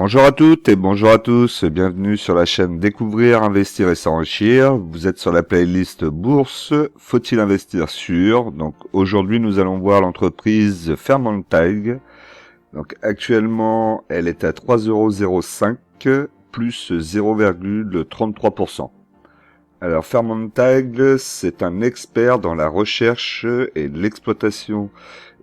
Bonjour à toutes et bonjour à tous, bienvenue sur la chaîne Découvrir, Investir et S'enrichir. Vous êtes sur la playlist Bourse, faut-il investir sur? Donc aujourd'hui nous allons voir l'entreprise Fairmontague. Donc actuellement elle est à 3,05 € plus 0,33%. Alors Fairmontague, c'est un expert dans la recherche et l'exploitation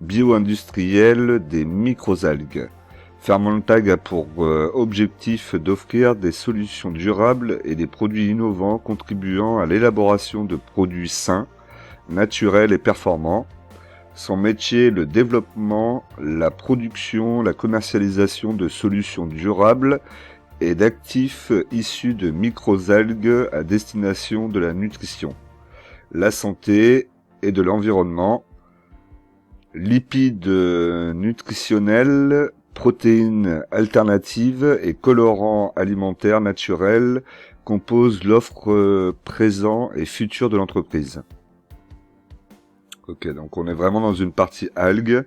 bio-industrielle des microalgues. Fairmontague a pour objectif d'offrir des solutions durables et des produits innovants contribuant à l'élaboration de produits sains, naturels et performants. Son métier est le développement, la production, la commercialisation de solutions durables et d'actifs issus de microalgues à destination de la nutrition, la santé et de l'environnement, lipides nutritionnels, protéines alternatives et colorants alimentaires naturels composent l'offre présent et future de l'entreprise. Ok, donc on est vraiment dans une partie algues.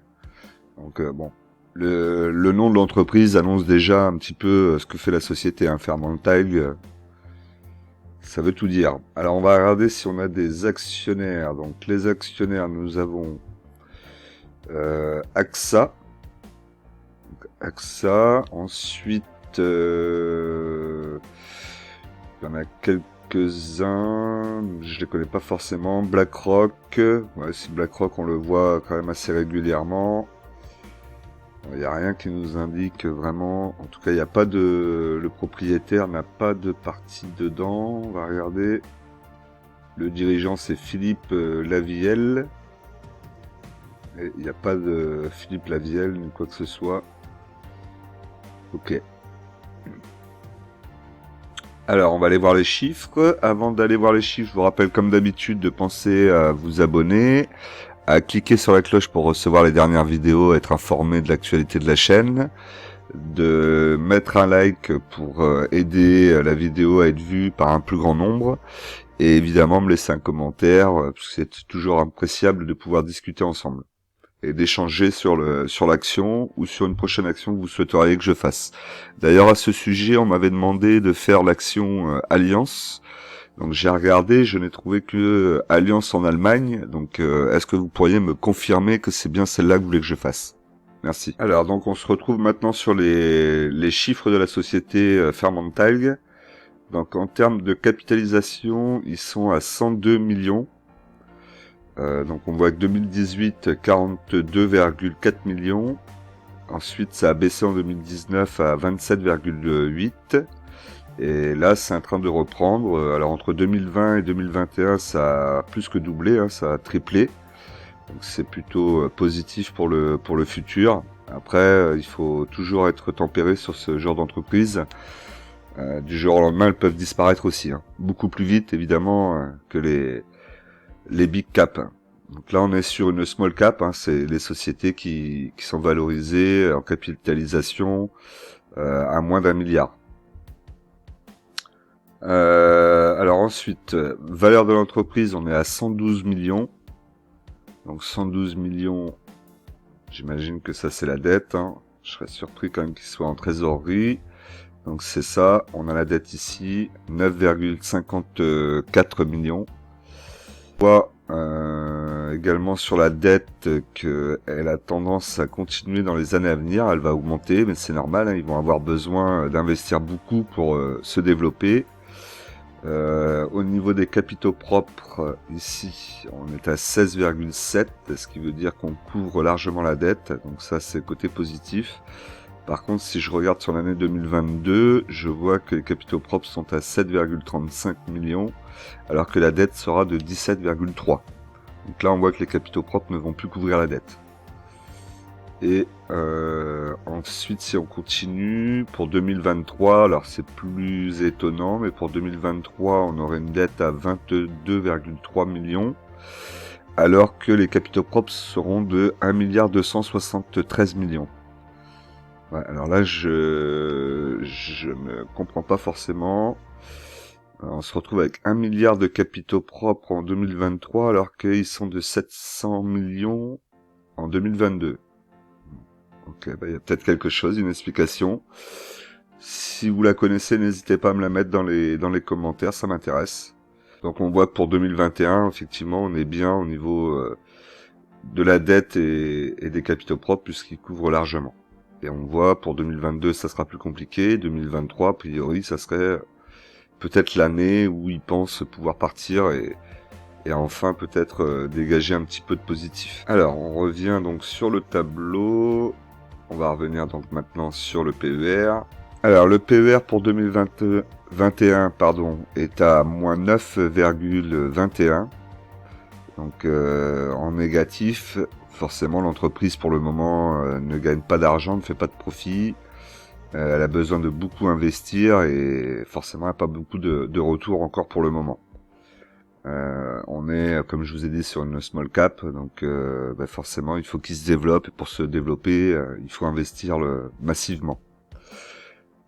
Donc bon, le nom de l'entreprise annonce déjà un petit peu ce que fait la société, hein, Fairmontague. Ça veut tout dire. Alors on va regarder si on a des actionnaires. Donc les actionnaires, nous avons AXA. Ensuite, il y en a quelques-uns, je les connais pas forcément. BlackRock, ouais, si BlackRock on le voit quand même assez régulièrement. Il n'y a rien qui nous indique vraiment, en tout cas il n'y a pas de, le propriétaire n'a pas de partie dedans. On va regarder. Le dirigeant c'est Philippe Lavielle. Et il n'y a pas de Philippe Lavielle ni quoi que ce soit. Ok. Alors, on va aller voir les chiffres. Avant d'aller voir les chiffres, je vous rappelle comme d'habitude de penser à vous abonner, à cliquer sur la cloche pour recevoir les dernières vidéos, être informé de l'actualité de la chaîne, de mettre un like pour aider la vidéo à être vue par un plus grand nombre, et évidemment me laisser un commentaire, parce que c'est toujours appréciable de pouvoir discuter ensemble et d'échanger sur l'action ou sur une prochaine action que vous souhaiteriez que je fasse. D'ailleurs, à ce sujet, on m'avait demandé de faire l'action Alliance. Donc j'ai regardé, je n'ai trouvé que Alliance en Allemagne. Donc est-ce que vous pourriez me confirmer que c'est bien celle-là que vous voulez que je fasse? Merci. Alors donc on se retrouve maintenant sur les chiffres de la société Fairmontague. Donc en termes de capitalisation, ils sont à 102 millions. Donc on voit que 2018, 42,4 millions. Ensuite, ça a baissé en 2019 à 27,8. Et là, c'est en train de reprendre. Alors entre 2020 et 2021, ça a plus que doublé, hein, ça a triplé. Donc c'est plutôt positif pour le futur. Après, il faut toujours être tempéré sur ce genre d'entreprise. Du jour au lendemain, elles peuvent disparaître aussi, hein. Beaucoup plus vite, évidemment, que les big cap. Donc là, on est sur une small cap, hein, c'est les sociétés qui sont valorisées en capitalisation à moins d'1 milliard. Alors ensuite, valeur de l'entreprise, on est à 112 millions. Donc 112 millions, j'imagine que ça c'est la dette, hein. Je serais surpris quand même qu'il soit en trésorerie. Donc c'est ça, on a la dette ici, 9,54 millions. Également sur la dette qu'elle a tendance à continuer dans les années à venir, elle va augmenter, mais c'est normal, hein, ils vont avoir besoin d'investir beaucoup pour se développer. Au niveau des capitaux propres, ici, on est à 16,7, ce qui veut dire qu'on couvre largement la dette, donc ça c'est côté positif. Par contre, si je regarde sur l'année 2022, je vois que les capitaux propres sont à 7,35 millions, alors que la dette sera de 17,3. Donc là, on voit que les capitaux propres ne vont plus couvrir la dette. Et ensuite, si on continue, pour 2023, alors c'est plus étonnant, mais pour 2023, on aurait une dette à 22,3 millions, alors que les capitaux propres seront de 1,273 millions. Ouais, alors là, je ne comprends pas forcément. Alors, on se retrouve avec 1 milliard de capitaux propres en 2023, alors qu'ils sont de 700 millions en 2022. Ok, bah, y a peut-être quelque chose, une explication. Si vous la connaissez, n'hésitez pas à me la mettre dans les commentaires, ça m'intéresse. Donc on voit que pour 2021, effectivement, on est bien au niveau de la dette et des capitaux propres, puisqu'ils couvrent largement. Et on voit pour 2022, ça sera plus compliqué. 2023, a priori, ça serait peut-être l'année où ils pensent pouvoir partir et enfin peut-être dégager un petit peu de positif. Alors, on revient donc sur le tableau. On va revenir donc maintenant sur le PER. Alors, le PER pour 2021 est à moins 9,21. Donc, en négatif, forcément, l'entreprise, pour le moment, ne gagne pas d'argent, ne fait pas de profit. Elle a besoin de beaucoup investir et forcément, elle n'a pas beaucoup de retour encore pour le moment. On est, comme je vous ai dit, sur une small cap, donc forcément, il faut qu'il se développe. Et pour se développer, il faut investir massivement.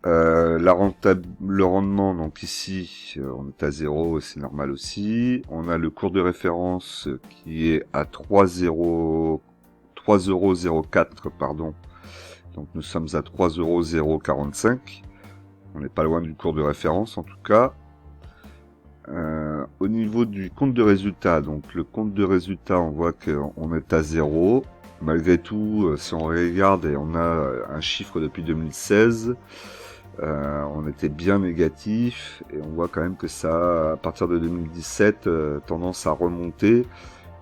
Le rendement, donc ici, on est à 0, c'est normal aussi. On a le cours de référence qui est à 3,04 pardon. Donc nous sommes à 3,045. On n'est pas loin du cours de référence en tout cas. Au niveau du compte de résultat, donc le compte de résultat, on voit qu'on est à 0. Malgré tout, si on regarde et on a un chiffre depuis 2016, on était bien négatif et on voit quand même que ça, à partir de 2017, tendance à remonter,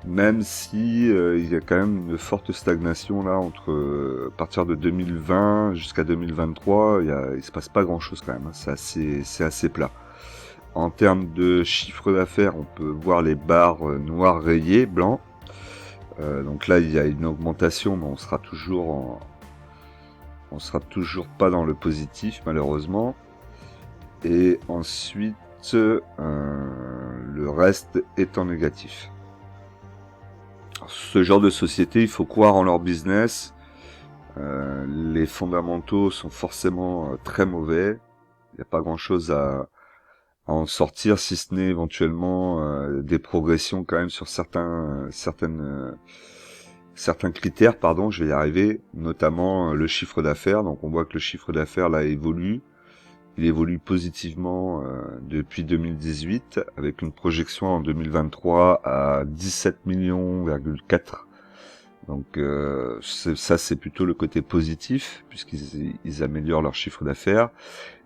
même si il y a quand même une forte stagnation là entre à partir de 2020 jusqu'à 2023, il se passe pas grand chose quand même, hein. C'est assez plat. En termes de chiffre d'affaires, on peut voir les barres noires rayées, blancs. Donc là, il y a une augmentation, mais on sera toujours pas dans le positif, malheureusement. Et ensuite, le reste est en négatif. Alors, ce genre de société, il faut croire en leur business. Les fondamentaux sont forcément très mauvais. Il n'y a pas grand-chose à en sortir, si ce n'est éventuellement des progressions quand même sur certains critères, je vais y arriver, notamment le chiffre d'affaires. Donc on voit que le chiffre d'affaires là évolue, il évolue positivement depuis 2018 avec une projection en 2023 à 17 millions,4. Donc ça c'est plutôt le côté positif puisqu'ils améliorent leur chiffre d'affaires.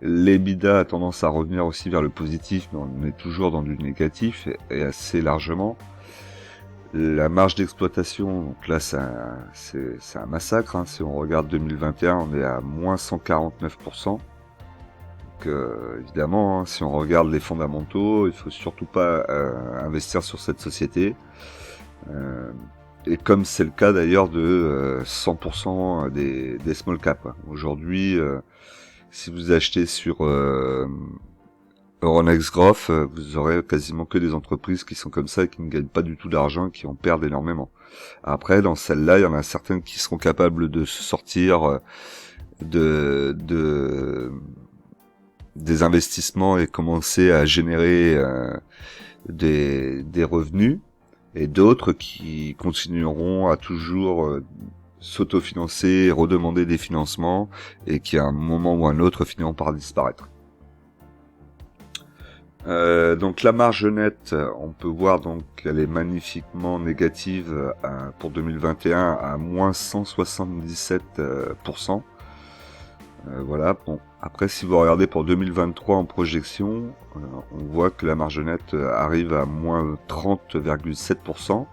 L'EBITDA a tendance à revenir aussi vers le positif, mais on est toujours dans du négatif et assez largement. La marge d'exploitation, donc là c'est un massacre, hein. Si on regarde 2021, on est à moins 149%. Donc évidemment, hein, si on regarde les fondamentaux, il faut surtout pas investir sur cette société. Et comme c'est le cas d'ailleurs de 100% des small caps. Aujourd'hui, si vous achetez sur Euronext Growth, vous aurez quasiment que des entreprises qui sont comme ça et qui ne gagnent pas du tout d'argent et qui en perdent énormément. Après, dans celle-là, il y en a certaines qui seront capables de se sortir des investissements et commencer à générer des revenus. Et d'autres qui continueront à toujours s'autofinancer, redemander des financements, et qui à un moment ou un autre finiront par disparaître. Donc la marge nette, on peut voir donc qu'elle est magnifiquement négative pour 2021 à moins 177%. Voilà. Bon, après, si vous regardez pour 2023 en projection, on voit que la marge nette arrive à moins 30,7%.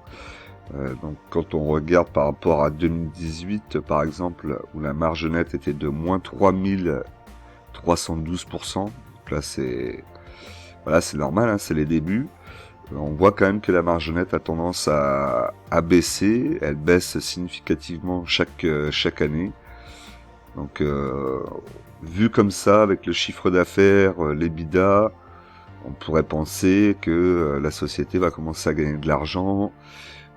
Donc quand on regarde par rapport à 2018, par exemple, où la marge nette était de moins 3312%, donc là c'est normal, hein, c'est les débuts. On voit quand même que la marge nette a tendance à baisser, elle baisse significativement chaque année. Donc, vu comme ça, avec le chiffre d'affaires, l'EBITDA, on pourrait penser que la société va commencer à gagner de l'argent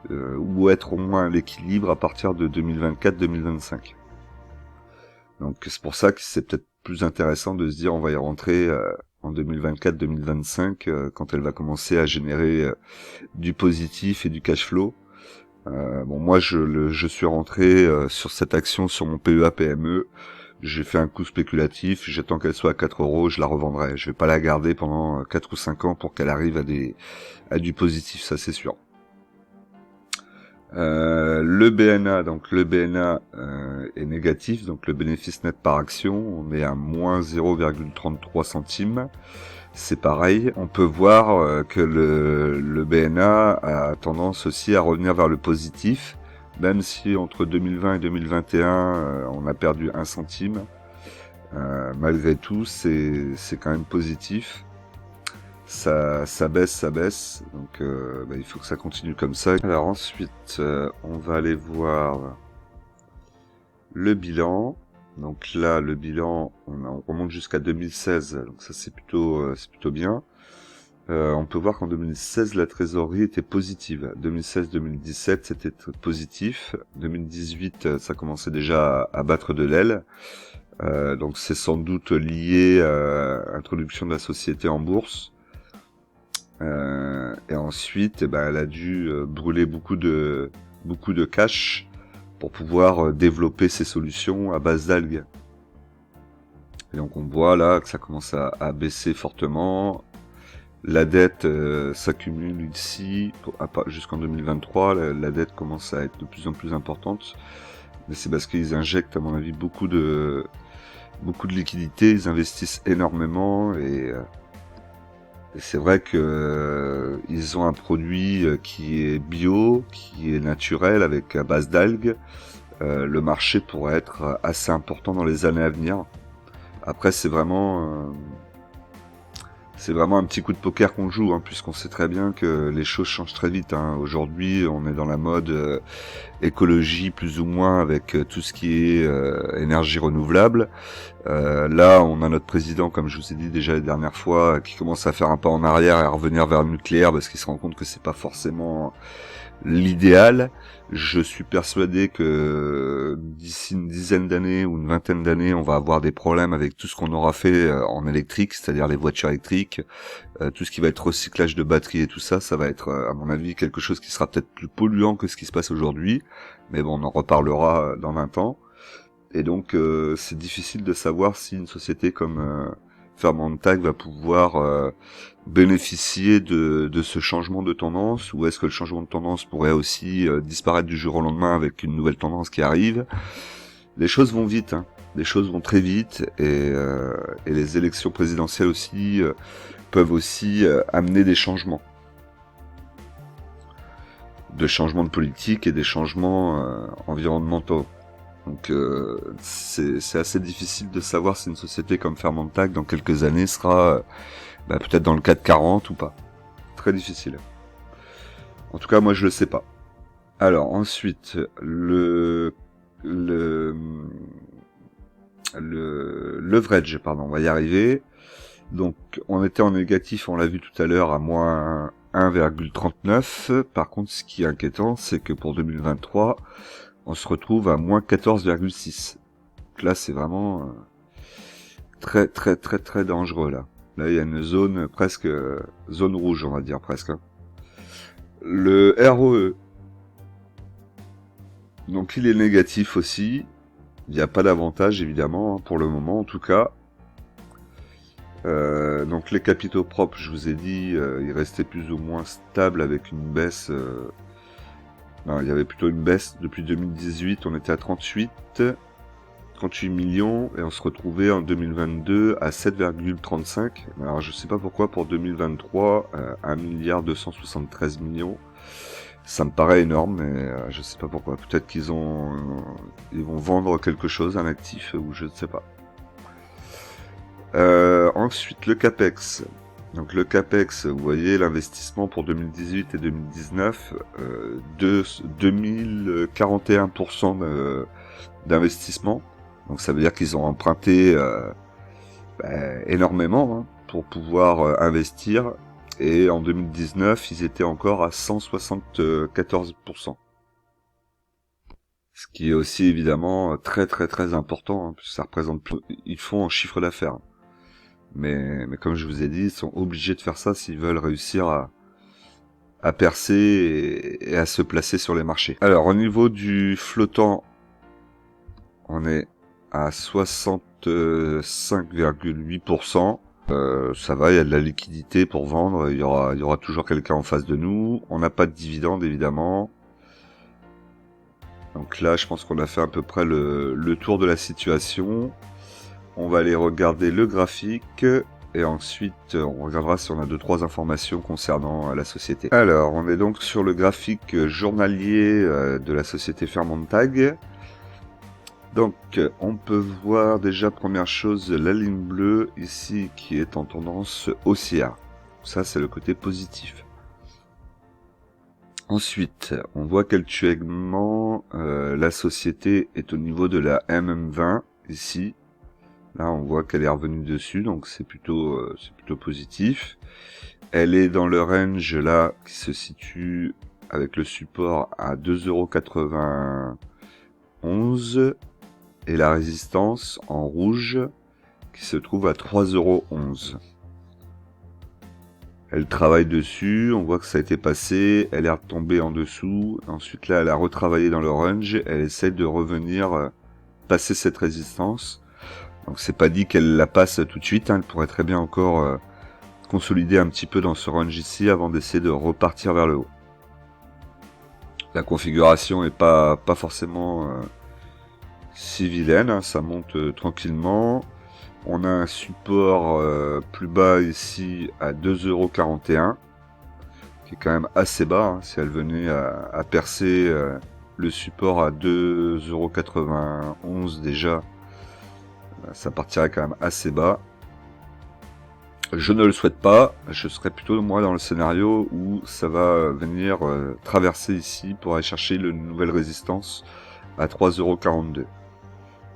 ou être au moins à l'équilibre à partir de 2024-2025. Donc, c'est pour ça que c'est peut-être plus intéressant de se dire on va y rentrer en 2024-2025 quand elle va commencer à générer du positif et du cash flow. Bon, moi je suis rentré sur cette action sur mon PEA PME J'ai fait un coup spéculatif, j'attends qu'elle soit à 4 euros, je la revendrai. Je vais pas la garder pendant 4 ou 5 ans pour qu'elle arrive à du positif, ça c'est sûr. Le BNA, donc le BNA est négatif, donc le bénéfice net par action, on est à moins 0,33 centimes. C'est pareil, on peut voir que le BNA a tendance aussi à revenir vers le positif, même si entre 2020 et 2021 on a perdu 1 centime. Malgré tout, c'est quand même positif. Ça baisse, donc il faut que ça continue comme ça. Alors ensuite, on va aller voir le bilan. Donc là, le bilan, on remonte jusqu'à 2016, donc ça c'est plutôt bien. On peut voir qu'en 2016, la trésorerie était positive. 2016-2017, c'était positif. 2018, ça commençait déjà à battre de l'aile. Donc c'est sans doute lié à l'introduction de la société en bourse. Et ensuite, elle a dû brûler beaucoup de cash pour pouvoir développer ses solutions à base d'algues. Et donc on voit là que ça commence à baisser fortement. La dette s'accumule ici jusqu'en 2023. La dette commence à être de plus en plus importante. Mais c'est parce qu'ils injectent, à mon avis, beaucoup de liquidités. Ils investissent énormément et c'est vrai que ils ont un produit qui est bio, qui est naturel, avec à base d'algues. Le marché pourrait être assez important dans les années à venir. Après, c'est vraiment un petit coup de poker qu'on joue, hein, puisqu'on sait très bien que les choses changent très vite. Hein. Aujourd'hui, on est dans la mode écologie plus ou moins avec tout ce qui est énergie renouvelable. Là, on a notre président, comme je vous ai dit déjà la dernière fois, qui commence à faire un pas en arrière et à revenir vers le nucléaire parce qu'il se rend compte que c'est pas forcément l'idéal. Je suis persuadé que d'ici une dizaine d'années ou une vingtaine d'années, on va avoir des problèmes avec tout ce qu'on aura fait en électrique, c'est-à-dire les voitures électriques, tout ce qui va être recyclage de batteries et tout ça, ça va être, à mon avis, quelque chose qui sera peut-être plus polluant que ce qui se passe aujourd'hui. Mais bon, on en reparlera dans 20 ans. Et donc, c'est difficile de savoir si une société comme Fermentag va pouvoir bénéficier de ce changement de tendance, ou est-ce que le changement de tendance pourrait aussi disparaître du jour au lendemain avec une nouvelle tendance qui arrive. Les choses vont vite, hein. Les choses vont très vite, et les élections présidentielles aussi peuvent aussi amener des changements. De changements de politique et des changements environnementaux. Donc c'est assez difficile de savoir si une société comme Fermentag dans quelques années sera peut-être dans le 440 ou pas. Très difficile. En tout cas, moi je le sais pas. Alors ensuite, le leverage, pardon, on va y arriver. Donc on était en négatif, on l'a vu tout à l'heure, à moins 1,39. Par contre, ce qui est inquiétant, c'est que pour 2023, on se retrouve à moins 14,6. Donc là, c'est vraiment très très très très dangereux là. Là, il y a une zone presque zone rouge, on va dire presque. Le ROE, donc il est négatif aussi. Il n'y a pas d'avantage évidemment hein, pour le moment en tout cas. Donc les capitaux propres, je vous ai dit, ils restaient plus ou moins stables avec une baisse. Non, il y avait plutôt une baisse depuis 2018. On était à 38 millions et on se retrouvait en 2022 à 7,35. Alors je sais pas pourquoi pour 2023 1,273 milliards. Ça me paraît énorme, mais je sais pas pourquoi. Peut-être qu'ils vont vendre quelque chose, un actif, ou je ne sais pas. Ensuite, le CAPEX. Donc le CAPEX, vous voyez, l'investissement pour 2018 et 2019, 2041% d'investissement. Donc ça veut dire qu'ils ont emprunté énormément hein, pour pouvoir investir. Et en 2019, ils étaient encore à 174%. Ce qui est aussi évidemment très très très important, hein, puisque ça représente plus... Ils font en chiffre d'affaires. Mais comme je vous ai dit, ils sont obligés de faire ça s'ils veulent réussir à percer et à se placer sur les marchés. Alors au niveau du flottant, on est à 65,8%. Ça va, il y a de la liquidité pour vendre, il y aura toujours quelqu'un en face de nous. On n'a pas de dividendes évidemment. Donc là, je pense qu'on a fait à peu près le tour de la situation. On va aller regarder le graphique et ensuite on regardera si on a 2-3 informations concernant la société. Alors, on est donc sur le graphique journalier de la société Fairmontag. Donc, on peut voir déjà, première chose, la ligne bleue ici qui est en tendance haussière. Ça, c'est le côté positif. Ensuite, on voit qu'actuellement, la société est au niveau de la MM20, ici. Là, on voit qu'elle est revenue dessus, donc c'est plutôt positif. Elle est dans le range, là, qui se situe avec le support à 2,91 € et la résistance en rouge qui se trouve à 3,11 €. Elle travaille dessus, on voit que ça a été passé, elle est retombée en dessous, ensuite là elle a retravaillé dans le range, elle essaie de revenir passer cette résistance. Donc c'est pas dit qu'elle la passe tout de suite, hein. Elle pourrait très bien encore consolider un petit peu dans ce range ici avant d'essayer de repartir vers le haut. La configuration est pas forcément si vilaine, hein. Ça monte tranquillement. On a un support plus bas ici à 2,41 €, qui est quand même assez bas, hein. Si elle venait à percer le support à 2,91 € déjà, ça partirait quand même assez bas. Je ne le souhaite pas, je serais plutôt moi dans le scénario où ça va venir traverser ici pour aller chercher une nouvelle résistance à 3,42 €.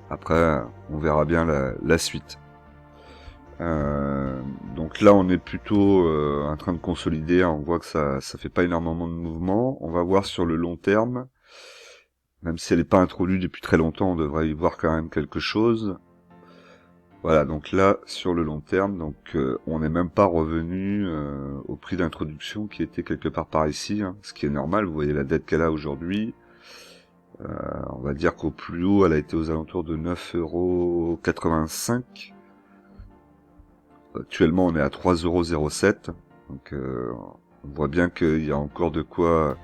Après, on verra bien la suite. Donc là, on est plutôt en train de consolider, hein. On voit que ça fait pas énormément de mouvement. On va voir sur le long terme. Même si elle n'est pas introduite depuis très longtemps, on devrait y voir quand même quelque chose. Voilà, donc là, sur le long terme, donc on n'est même pas revenu au prix d'introduction qui était quelque part par ici, hein, ce qui est normal. Vous voyez la dette qu'elle a aujourd'hui. On va dire qu'au plus haut, elle a été aux alentours de 9,85 €. Actuellement, on est à 3,07 €. Donc, on voit bien qu'il y a encore de quoi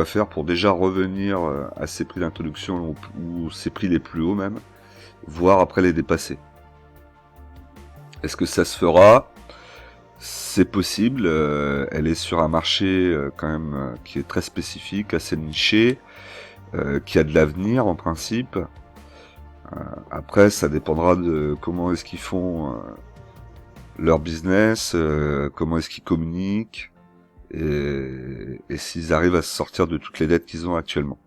faire pour déjà revenir à ces prix d'introduction ou ces prix les plus hauts même, voire après les dépasser. Est-ce que ça se fera? C'est possible. Elle est sur un marché quand même qui est très spécifique, assez niché, qui a de l'avenir en principe. Après, ça dépendra de comment est-ce qu'ils font leur business, comment est-ce qu'ils communiquent, et s'ils arrivent à se sortir de toutes les dettes qu'ils ont actuellement.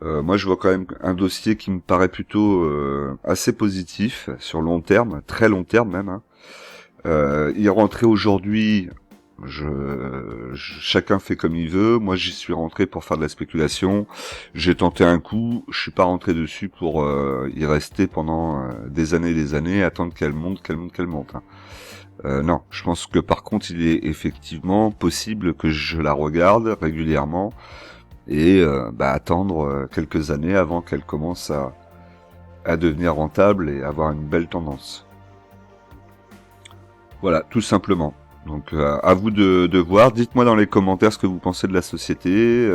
Moi, je vois quand même un dossier qui me paraît plutôt assez positif sur long terme, très long terme même, hein. Y rentrer aujourd'hui, chacun fait comme il veut. Moi, j'y suis rentré pour faire de la spéculation. J'ai tenté un coup, je suis pas rentré dessus pour y rester pendant des années, attendre qu'elle monte, hein. Non, je pense que par contre, il est effectivement possible que je la regarde régulièrement et attendre quelques années avant qu'elle commence à devenir rentable et avoir une belle tendance. Voilà, tout simplement. Donc à vous de voir. Dites-moi dans les commentaires ce que vous pensez de la société,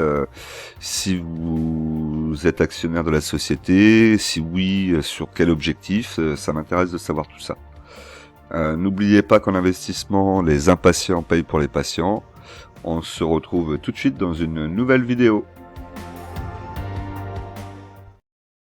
si vous êtes actionnaire de la société, si oui, sur quel objectif, ça m'intéresse de savoir tout ça. N'oubliez pas qu'en investissement, les impatients payent pour les patients. On se retrouve tout de suite dans une nouvelle vidéo.